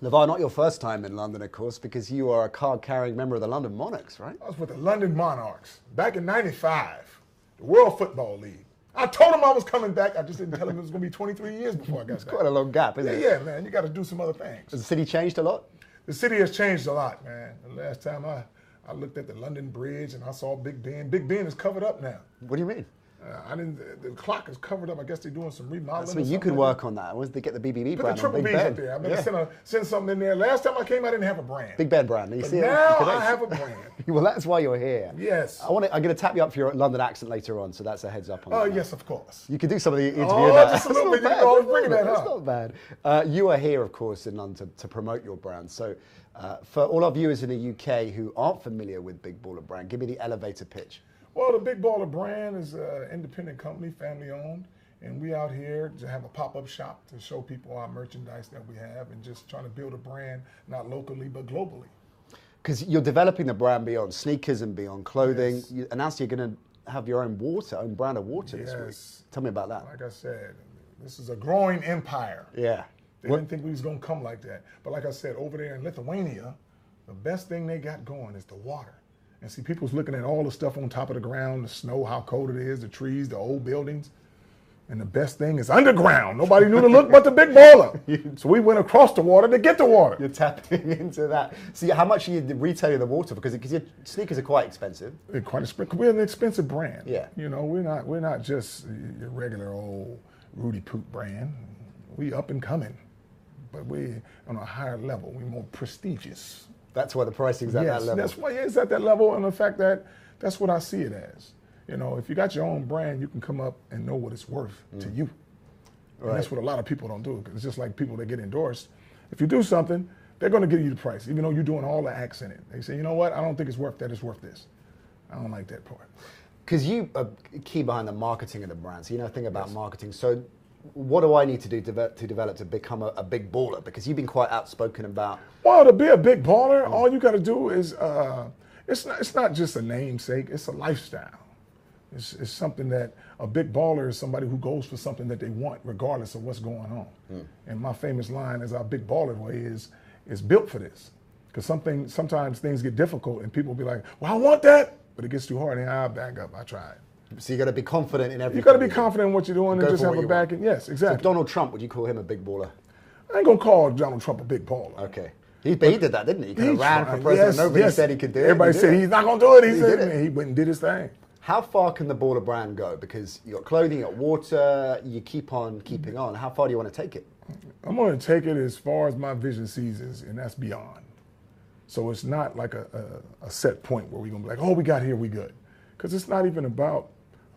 LaVar, not your first time in London, of course, because you are a card-carrying member of the London Monarchs, right? I was with the London Monarchs back in '95, the World Football League. I told him I was coming back. I just didn't tell him it was going to be 23 years before I got back. Quite a long gap, isn't it? Yeah, man. You got to do some other things. Has the city changed a lot? The city has changed a lot, man. The last time I looked at the London Bridge and I saw Big Ben. Big Ben is covered up now. What do you mean? The clock is covered up. I guess they're doing some remodeling. That's what you could work on that. Was they get the BBB Put brand the triple on Big B's Ben? up there. I better send something in there. Last time I came, I didn't have a brand. Big Ben brand. You But see now it? I have a brand. Well, that's why you're here. Yes. I'm going to tap you up for your London accent later on, so that's a heads up on that. Oh, now. yes, of course. You could do some of the interview. Just a little bit. You know, I was bringing that That's up. not bad. You are here, of course, in London to promote your brand. So for all our viewers in the UK who aren't familiar with Big Baller brand, give me the elevator pitch. Well, the Big Baller brand is an independent company, family owned, and we out here to have a pop-up shop to show people our merchandise that we have and just trying to build a brand, not locally, but globally. Because you're developing the brand beyond sneakers and beyond clothing. Yes. You announced you're going to have your own brand of water this week. Tell me about that. Like I said, this is a growing empire. Yeah. They didn't think we was going to come like that. But like I said, over there in Lithuania, the best thing they got going is the water. And see, people's looking at all the stuff on top of the ground, the snow, how cold it is, the trees, the old buildings. And the best thing is underground. Nobody knew to look but the Big Baller. So we went across the water to get the water. You're tapping into that. See, how much are you retailing the water? Because your sneakers are quite expensive. They're quite expensive. We're an expensive brand. Yeah. You know, we're not just your regular old Rudy Poot brand. We up and coming. But we on a higher level. We're more prestigious. That's why the pricing's at that level. That's why it's at that level, and the fact that that's what I see it as. You know, if you got your own brand, you can come up and know what it's worth to you. And that's what a lot of people don't do. Because it's just like people that get endorsed. If you do something, they're going to give you the price, even though you're doing all the acts in it. They say, you know what? I don't think it's worth that. It's worth this. I don't like that part. Because you are key behind the marketing of the brand, so you know a thing about marketing. So what do I need to do to become a big baller? Because you've been quite outspoken about. Well, to be a big baller, all you got to do is it's not just a namesake. It's a lifestyle. It's something that a big baller is somebody who goes for something that they want, regardless of what's going on. And my famous line is our big baller way is built for this. Because sometimes things get difficult and people will be like, well, I want that, but it gets too hard and I'll back up. I tried. So you got to be confident in everything. You got to be confident in what you're doing and just have a back. Yes, exactly. So Donald Trump, would you call him a big baller? I ain't gonna call Donald Trump a big baller. Okay. But he did that, didn't he? He kind of ran for president. Nobody said he could do it. Everybody said he's not gonna do it. He said he went and did his thing. How far can the baller brand go? Because you got clothing, you got water, you keep on keeping on. How far do you want to take it? I'm going to take it as far as my vision sees it, and that's beyond. So it's not like a set point where we're going to be like, oh, we got here, we good. Because it's not even about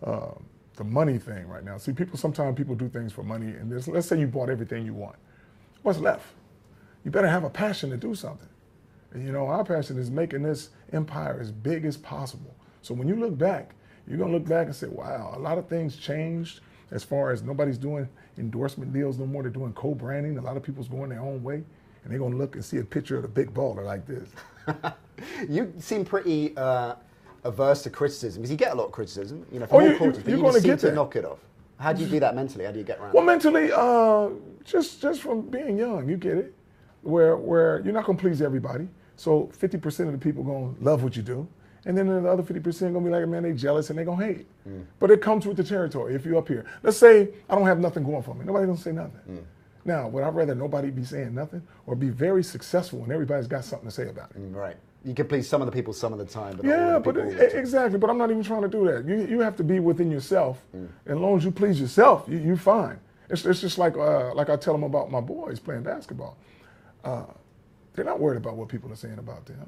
the money thing right now. See, sometimes people do things for money, and let's say you bought everything you want. What's left? You better have a passion to do something. And you know, our passion is making this empire as big as possible. So when you look back, you're going to look back and say, wow, a lot of things changed as far as nobody's doing endorsement deals no more. They're doing co-branding. A lot of people's going their own way. And they're going to look and see a picture of the big baller like this. You seem pretty averse to criticism, because you get a lot of criticism. You know, Oh, from all you're quarters, but going you to just seem get to that. knock it off. How do you do that mentally? How do you get around Well, it? mentally, just from being young, you get it. Where you're not going to please everybody. So 50% of the people going to love what you do. And then the other 50% going to be like, man, they jealous and they going to hate. But it comes with the territory. If you're up here, let's say I don't have nothing going for me. Nobody's going to say nothing. Now, would I rather nobody be saying nothing or be very successful and everybody's got something to say about it? Right. You can please some of the people some of the time. But Yeah, not but all the people all the time. exactly. But I'm not even trying to do that. You have to be within yourself. As long as you please yourself, you're fine. It's just like I tell them about my boys playing basketball. They're not worried about what people are saying about them.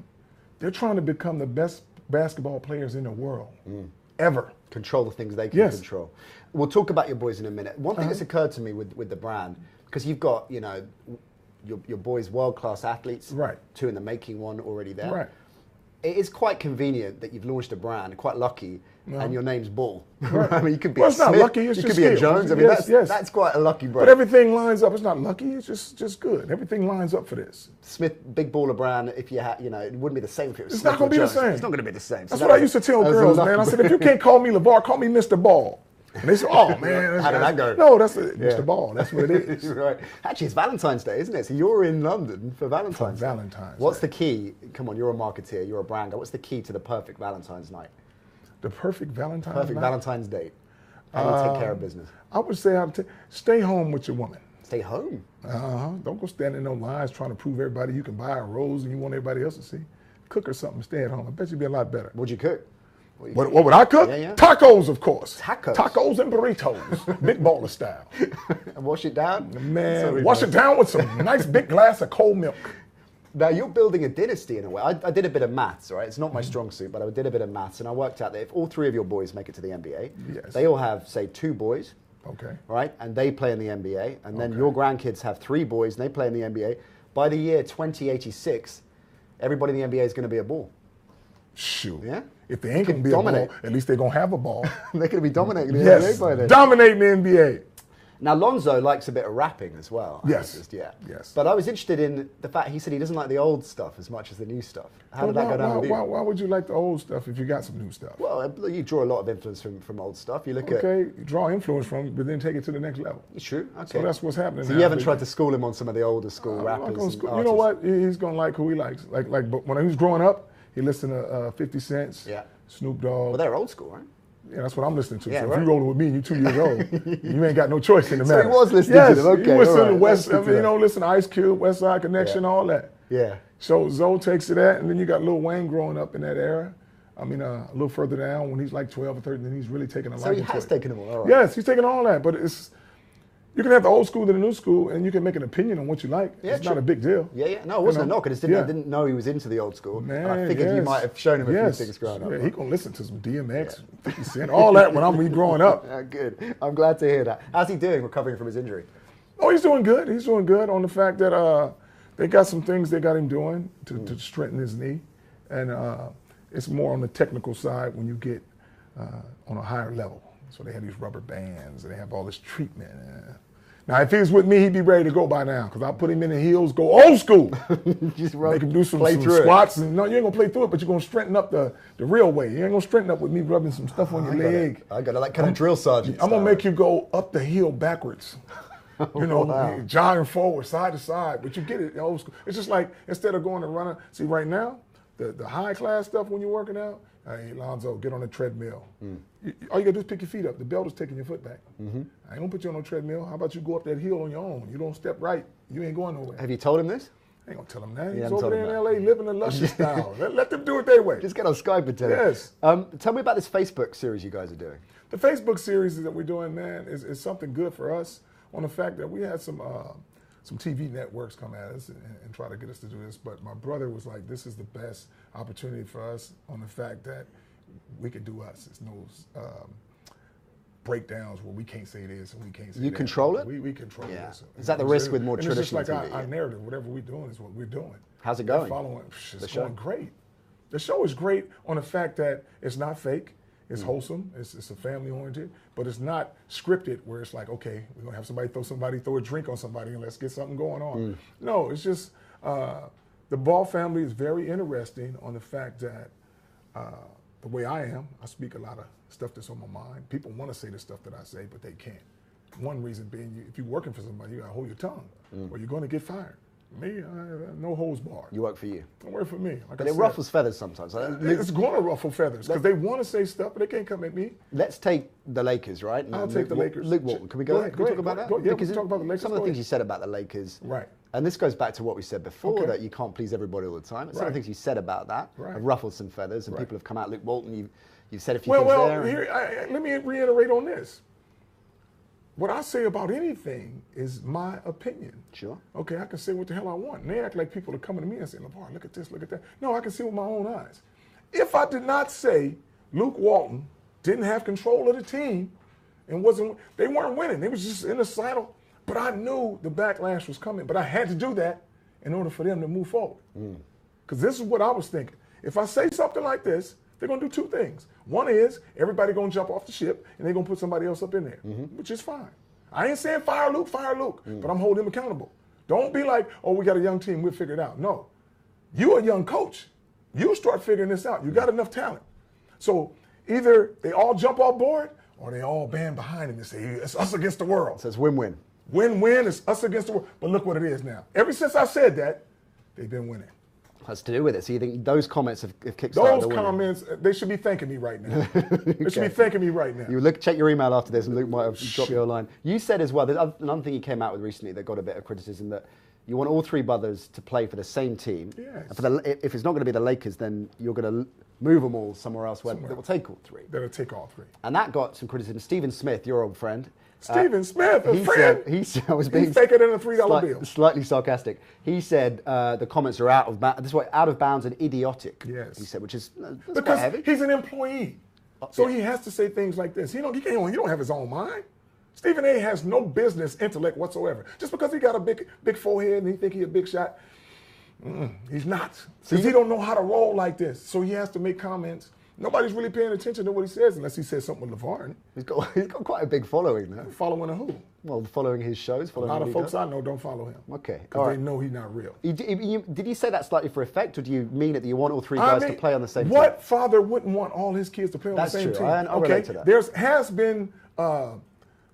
They're trying to become the best basketball players in the world, ever. Control the things they can Yes. control. We'll talk about your boys in a minute. One thing that's occurred to me with the brand, because you've got, you know, your boys world-class athletes, Right. 2 in the making, 1 already there. Right. It is quite convenient that you've launched a brand, quite lucky, and your name's Ball. Right. I mean, you could be Well, a it's not Smith, lucky, it's you just could be a skill. Jones. I mean, Yes. that's quite a lucky brand. But everything lines up. It's not lucky. It's just good. Everything lines up for this. Smith, big baller brand, if you had, you know, it wouldn't be the same if it was It's Smith not going or to be the Jones. same. It's not going to be the same. So That's that what I was used to tell that was a girls, lucky man. I said, brand. if you can't call me LaVar, call me Mr. Ball. And they say, oh, man. How did that go? No, that's Mr. Ball. That's what it is. Right. Actually, it's Valentine's Day, isn't it? So you're in London for Valentine's Day. Valentine's What's Day. the key? Come on, you're a marketeer, you're a brand guy. What's the key to the perfect Valentine's night? The perfect Valentine's Perfect night? Valentine's date. How do you take care of business? I would say stay home with your woman. Stay home. Don't go stand in no lines trying to prove everybody you can buy a rose and you want everybody else to see. Cook her something, stay at home. I bet you'd be a lot better. What'd you cook? What would I cook? Yeah. Tacos, of course. Tacos? Tacos and burritos. Big baller style. And wash it down? Man, wash it down with some nice big glass of cold milk. Now, you're building a dynasty in a way. I did a bit of maths, right? It's not my strong suit, but I did a bit of maths, and I worked out that if all 3 of your boys make it to the NBA, yes. they all have, say, 2 boys, okay, right? And they play in the NBA, and then your grandkids have 3 boys, and they play in the NBA. By the year 2086, everybody in the NBA is going to be a ball. Shoot. Yeah? If they ain't going to be dominate. a ball, at least they're going to have a ball. They're going to be dominating the Yes, NBA by then. dominating the NBA. Now, Lonzo likes a bit of rapping as well. Yes. Yes. But I was interested in the fact he said he doesn't like the old stuff as much as the new stuff. How did that go down with you? Why would you like the old stuff if you got some new stuff? Well, you draw a lot of influence from old stuff. You look at... Okay, you draw influence from it, but then take it to the next level. True, okay. So that's what's happening So now. you haven't tried to school him on some of the older school rappers and You artists? know what? He's going to like who he likes. Like when he was growing up, he listened to 50 Cent, Snoop Dogg. Well, they're old school, right? Yeah, that's what I'm listening to. Yeah, so right. if you're rolling with me and you're 2 years old, you ain't got no choice in the matter. So he was listening yes, to them, okay. He was listening to right. West, listen to Ice Cube, West Side Connection, all that. Yeah. So Zoe takes to that, and then you got Lil Wayne growing up in that era. I mean, a little further down when he's like 12 or 13, then he's really taking a liking to it. So he has taken them all right. Yes, he's taking all that, but you can have the old school to the new school, and you can make an opinion on what you like. Yeah, it's not a big deal. Yeah. No, it wasn't a knock. I just didn't know he was into the old school. Man, and I figured you might have shown him a few things growing up. Yeah, he gonna listen to some DMX, 50 Cent, all that when I'm growing up. Good. I'm glad to hear that. How's he doing recovering from his injury? Oh, he's doing good. He's doing good on the fact that they got some things they got him doing to strengthen his knee. And it's more on the technical side when you get on a higher level. So they have these rubber bands and they have all this treatment. Now, if he was with me, he'd be ready to go by now because I'll put him in the heels, go old school. Just Make him do some squats. And, no, you ain't going to play through it, but you're going to straighten up the real way. You ain't going to straighten up with me rubbing some stuff on your leg. I got it like kind of drill sergeant I'm going to make you go up the hill backwards. You know, Wow. jogging forward, side to side, but you get it old school. It's just like instead of going to run, see right now, the high class stuff when you're working out, hey, Lonzo, get on the treadmill. All you gotta do is pick your feet up. The belt is taking your foot back. I ain't gonna put you on no treadmill. How about you go up that hill on your own? You don't step right, you ain't going nowhere. Have you told him this? I ain't gonna tell him that. You He's haven't over told there him in LA living a luscious style. Let them do it their way. Just get on Skype and tell him. Yes. Tell me about this Facebook series you guys are doing. The Facebook series that we're doing, man, is something good for us on the fact that we had some TV networks come at us and try to get us to do this. But my brother was like, this is the best opportunity for us on the fact that we can do us. There's no breakdowns where we can't say this and we can't say that. You control it? We control this. Is that the risk with more traditional traditional It's just like TV? our narrative. Whatever we're doing is what we're doing. How's it We're going? following. The It's show? going great. The show is great on the fact that it's not fake. It's wholesome. It's a family oriented, but it's not scripted where it's like, okay, we're gonna have somebody throw a drink on somebody and let's get something going on. No, it's just the Ball family is very interesting on the fact that the way I am, I speak a lot of stuff that's on my mind. People want to say the stuff that I say, but they can't. One reason being, if you're working for somebody, you gotta hold your tongue, or you're gonna get fired. Me, no holds barred. You work for you. Don't work for me. Like But I it said, ruffles feathers sometimes. It's going to ruffle feathers because they want to say stuff, but they can't come at me. Let's take the Lakers, right? I'll take the Lakers. Luke Walton. Can we Go go? ahead, Can we go talk about ahead, that? go- yeah, we Because can talk about the Lakers. Some of Go the things ahead. you said about the Lakers. Right. And this goes back to what we said before, Okay. that you can't please everybody all the time. Some of Right. the things you said about that Right. have ruffled some feathers, and Right. people have come out. Luke Walton, you've said a few Well, things there. here, let me reiterate on this. What I say about anything is my opinion. Sure. Okay, I can say what the hell I want. And they act like people are coming to me and saying, LaVar, look at this, look at that. No, I can see with my own eyes. If I did not say Luke Walton didn't have control of the team and they weren't winning. They was just in the saddle. But I knew the backlash was coming. But I had to do that in order for them to move forward. Because this is what I was thinking. If I say something like this, they're going to do two things. One is everybody going to jump off the ship and they're going to put somebody else up in there, which is fine. I ain't saying fire Luke, but I'm holding him accountable. Don't be like, oh, we got a young team, we'll figure it out. No. You a young coach. You start figuring this out. You got enough talent. So either they all jump off board or they all band behind him and say, it's us against the world. So it's win-win. Win-win, it's us against the world. But look what it is now. Ever since I said that, they've been winning. That's to do with it. So you think those comments have kickstarted those comments, they should be thanking me right now. They should be thanking me right now. You check your email after this, and Luke might have dropped you a line. You said as well, there's another thing you came out with recently that got a bit of criticism, that you want all three brothers to play for the same team. Yes. If it's not going to be the Lakers, then you're going to move them all somewhere else that will take all three. That'll take all three. And that got some criticism. Stephen Smith, your old friend. Stephen Smith, a friend. He said, I was being faker than a $3 bill. Slightly sarcastic. He said the comments are out of bounds and idiotic. Yes. He said, which is because quite heavy. He's an employee, so he has to say things like this. He don't have his own mind. Stephen A. has no business intellect whatsoever. Just because he got a big forehead and he think he's a big shot, he's not. Because he don't know how to roll like this. So he has to make comments. Nobody's really paying attention to what he says unless he says something with LaVar. He's got quite a big following now. Following a who? Well, following his shows. A lot of folks I know don't follow him. Okay. Because they know he's not real. Did you say that slightly for effect, or do you mean it that you want all three guys to play on the same team? What father wouldn't want all his kids to play on the same team? I'll relate to that. There has been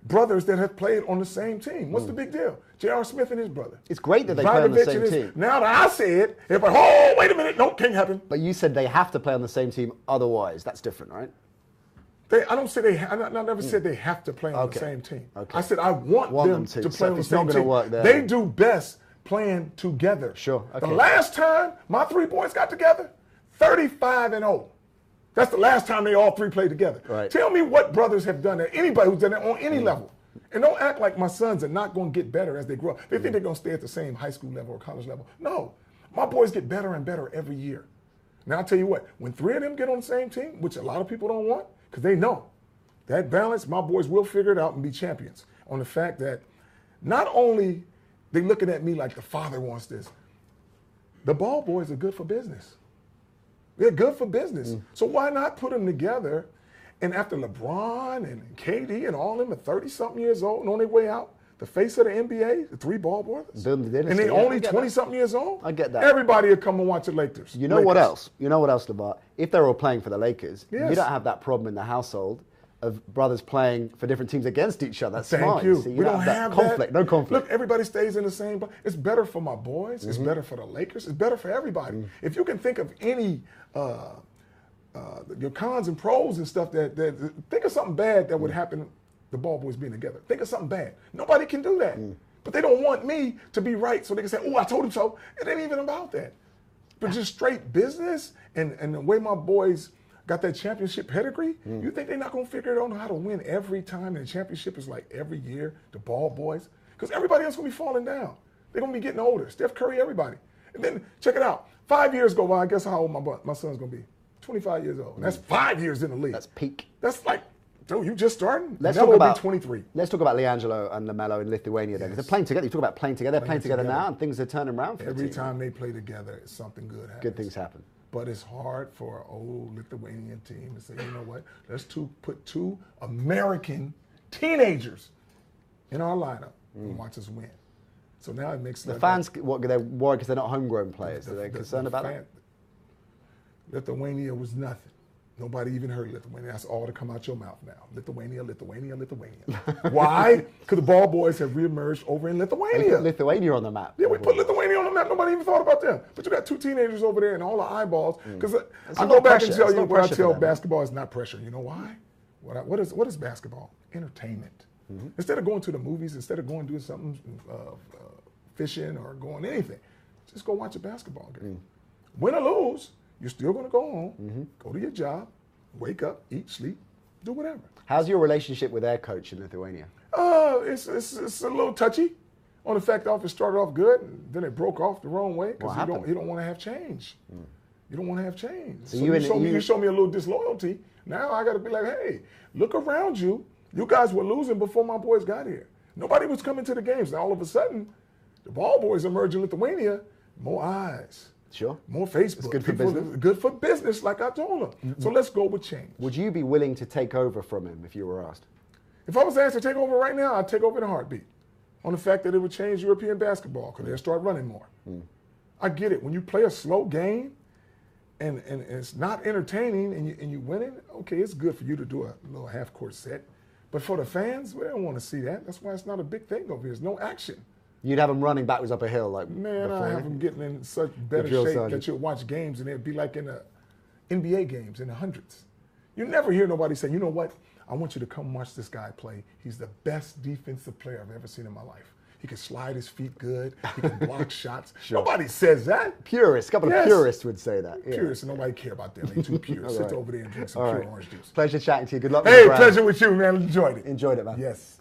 brothers that have played on the same team. What's the big deal? J.R. Smith and his brother. It's great that they play on the same team. Now that I say it, everybody, oh, wait a minute, no, can't happen. But you said they have to play on the same team, otherwise that's different, right? I don't say I never said they have to play on the same team. Okay. I said I want them to play on the same team. Work there. They do best playing together. Sure. Okay. The last time my three boys got together, 35-0. That's the last time they all three played together. Right. Tell me what brothers have done that, anybody who's done that on any level. And don't act like my sons are not going to get better as they grow up. They think they're going to stay at the same high school level or college level. No. My boys get better and better every year. Now, I'll tell you what, when three of them get on the same team, which a lot of people don't want, because they know that balance, my boys will figure it out and be champions. On the fact that not only they looking at me like the father wants this, the Ball boys are good for business. They're good for business. So why not put them together? And after LeBron and KD and all of them are 30-something years old and on their way out, the face of the NBA, the three Ball brothers, and they only 20-something years old? I get that. Everybody will come and watch the Lakers. You know what else? You know what else, LaVar? If they're all playing for the Lakers, yes, you don't have that problem in the household of brothers playing for different teams against each other. That's Thank fine. you. So we don't have conflict. No conflict. Look, everybody stays in the same. It's better for my boys. It's better for the Lakers. It's better for everybody. If you can think of any your cons and pros and stuff that think of something bad that would happen, the Ball boys being together. Think of something bad. Nobody can do that. But they don't want me to be right so they can say, oh, I told him so. It ain't even about that. But just straight business and the way my boys got that championship pedigree, you think they're not going to figure it out how to win every time? And the championship is like every year, the Ball boys? Because everybody else going to be falling down. They're going to be getting older. Steph Curry, everybody. And then, check it out. 5 years go by, guess how old my son's going to be? 25 years old. And that's 5 years in the league. That's peak. That's like, dude, you just starting? Let's Melo talk about 23. Let's talk about LiAngelo and LaMelo in Lithuania then. Because they're playing together. You talk about playing together. They're playing together now, and things are turning around for Every the team. time they play together, something good happens. Good things happen. But it's hard for an old Lithuanian team to say, you know what, let's put two American teenagers in our lineup and watch us win. So now it makes the fans, they're worried because they're not homegrown players. Are they concerned about that? Lithuania was nothing. Nobody even heard Lithuania. That's all to come out your mouth now. Lithuania, Lithuania, Lithuania. Why? Because the Ball boys have reemerged over in Lithuania. They put Lithuania on the map. Yeah, we put Lithuania on the map. Nobody even thought about them. But you got two teenagers over there and all the eyeballs. Because I go back and tell you what I tell basketball is not pressure. You know why? What is basketball? Entertainment. Instead of going to the movies, instead of going doing something, fishing or going anything, just go watch a basketball game. Win or lose, you're still going to go home, go to your job, wake up, eat, sleep, do whatever. How's your relationship with their coach in Lithuania? It's a little touchy. On the fact that it started off good, and then it broke off the wrong way because you don't want to have change. You don't want to have change. So you show me a little disloyalty. Now I got to be like, hey, look around you. You guys were losing before my boys got here. Nobody was coming to the games. Now all of a sudden, the Ball boys emerge in Lithuania. More eyes. Sure. More Facebook. It's good for business. Good for business, like I told them. So let's go with change. Would you be willing to take over from him if you were asked? If I was asked to take over right now, I'd take over in a heartbeat. On the fact that it would change European basketball because they'll start running more. I get it. When you play a slow game, and it's not entertaining, and you winning, okay, it's good for you to do a little half-court set. But for the fans, we don't want to see that. That's why it's not a big thing over here. There's no action. You'd have them running backwards up a hill like Man, before. I have them getting in such better shape that you'll watch games and it'd be like in the NBA games in the hundreds. You never hear nobody say, you know what, I want you to come watch this guy play. He's the best defensive player I've ever seen in my life. He can slide his feet good. He can block shots. Sure. Nobody says that. Purists, a couple of purists would say that. Yeah. Purists, and nobody care about them. They too pure. Sit over there and drink some pure orange juice. Pleasure chatting to you. Good luck with Hey, the brand. pleasure with you, man. Enjoyed it. Enjoyed it, man. Yes.